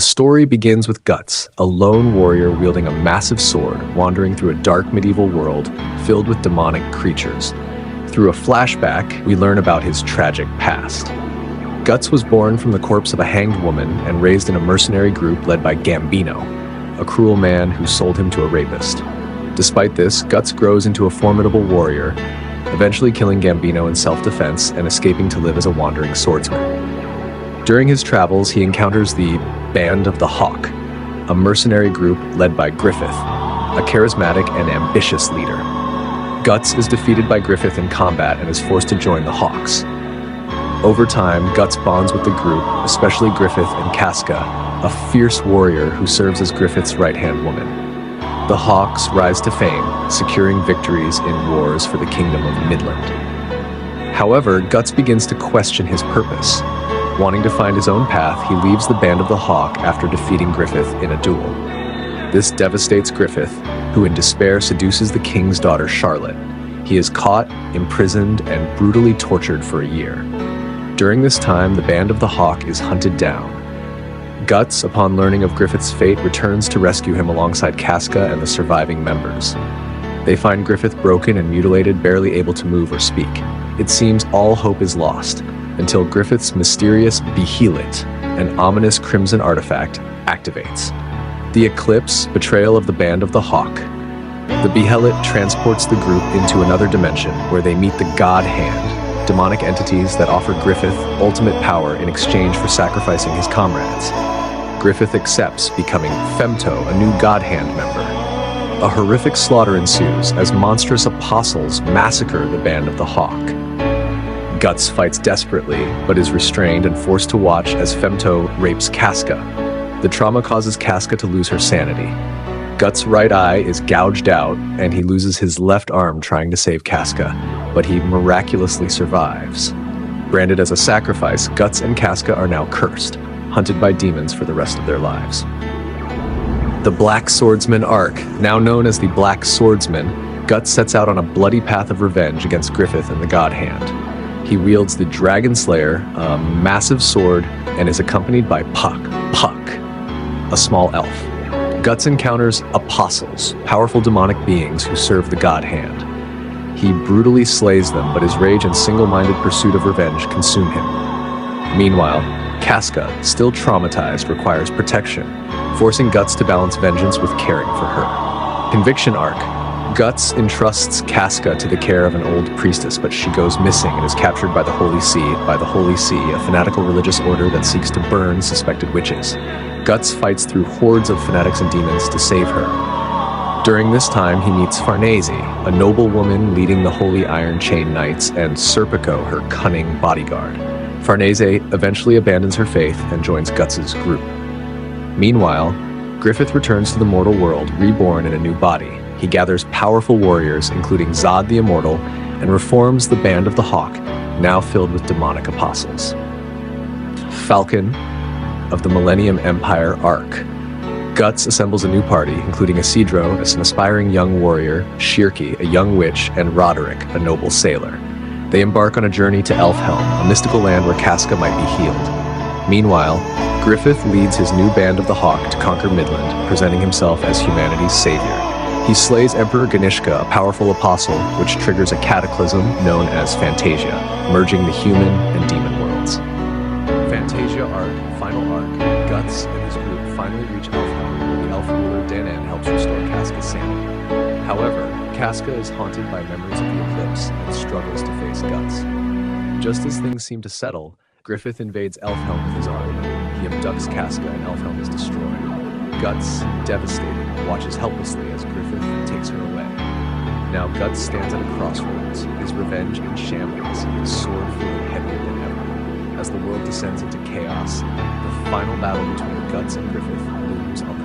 The story begins with Guts, a lone warrior wielding a massive sword, wandering through a dark medieval world filled with demonic creatures. Through a flashback, we learn about his tragic past. Guts was born from the corpse of a hanged woman and raised in a mercenary group led by Gambino, a cruel man who sold him to a rapist. Despite this, Guts grows into a formidable warrior, eventually killing Gambino in self-defense and escaping to live as a wandering swordsman. During his travels, he encounters the Band of the Hawk, a mercenary group led by Griffith, a charismatic and ambitious leader. Guts is defeated by Griffith in combat and is forced to join the Hawks. Over time, Guts bonds with the group, especially Griffith and Casca, a fierce warrior who serves as Griffith's right-hand woman. The Hawks rise to fame, securing victories in wars for the Kingdom of Midland. However, Guts begins to question his purpose. Wanting to find his own path, he leaves the Band of the Hawk after defeating Griffith in a duel. This devastates Griffith, who in despair seduces the king's daughter Charlotte. He is caught, imprisoned, and brutally tortured for a year. During this time, the Band of the Hawk is hunted down. Guts, upon learning of Griffith's fate, returns to rescue him alongside Casca and the surviving members. They find Griffith broken and mutilated, barely able to move or speak. It seems all hope is lost, until Griffith's mysterious Behelit, an ominous crimson artifact, activates. The Eclipse, betrayal of the Band of the Hawk. The Behelit transports the group into another dimension, where they meet the God Hand, demonic entities that offer Griffith ultimate power in exchange for sacrificing his comrades. Griffith accepts, becoming Femto, a new God Hand member. A horrific slaughter ensues as monstrous apostles massacre the Band of the Hawk. Guts fights desperately, but is restrained and forced to watch as Femto rapes Casca. The trauma causes Casca to lose her sanity. Guts' right eye is gouged out, and he loses his left arm trying to save Casca, but he miraculously survives. Branded as a sacrifice, Guts and Casca are now cursed, hunted by demons for the rest of their lives. The Black Swordsman arc, now known as the Black Swordsman, Guts sets out on a bloody path of revenge against Griffith and the God Hand. He wields the Dragon Slayer, a massive sword, and is accompanied by Puck, a small elf. Guts encounters apostles, powerful demonic beings who serve the God Hand. He brutally slays them, but his rage and single-minded pursuit of revenge consume him. Meanwhile, Casca, still traumatized, requires protection, forcing Guts to balance vengeance with caring for her. Conviction arc. Guts entrusts Casca to the care of an old priestess, but she goes missing and is captured by the Holy See, a fanatical religious order that seeks to burn suspected witches. Guts fights through hordes of fanatics and demons to save her. During this time, he meets Farnese, a noble woman leading the Holy Iron Chain Knights, and Serpico, her cunning bodyguard. Farnese eventually abandons her faith and joins Guts' group. Meanwhile, Griffith returns to the mortal world, reborn in a new body. He gathers powerful warriors, including Zod the Immortal, and reforms the Band of the Hawk, now filled with demonic apostles. Falcon of the Millennium Empire arc. Guts assembles a new party, including Isidro as an aspiring young warrior, Shirky, a young witch, and Roderick, a noble sailor. They embark on a journey to Elfhelm, a mystical land where Casca might be healed. Meanwhile, Griffith leads his new Band of the Hawk to conquer Midland, presenting himself as humanity's savior. He slays Emperor Ganishka, a powerful apostle, which triggers a cataclysm known as Fantasia, merging the human and demon worlds. Fantasia arc, final arc. Guts and his group finally reach Elfhelm, where the elf ruler Danan helps restore Casca's sanity. However, Casca is haunted by memories of the Eclipse and struggles to face Guts. Just as things seem to settle, Griffith invades Elfhelm with his army. He abducts Casca and Elfhelm is destroyed. Guts, devastated, watches helplessly as Griffith takes her away. Now Guts stands at a crossroads, his revenge in shambles, his sword feeling heavier than ever. As the world descends into chaos, the final battle between Guts and Griffith looms on the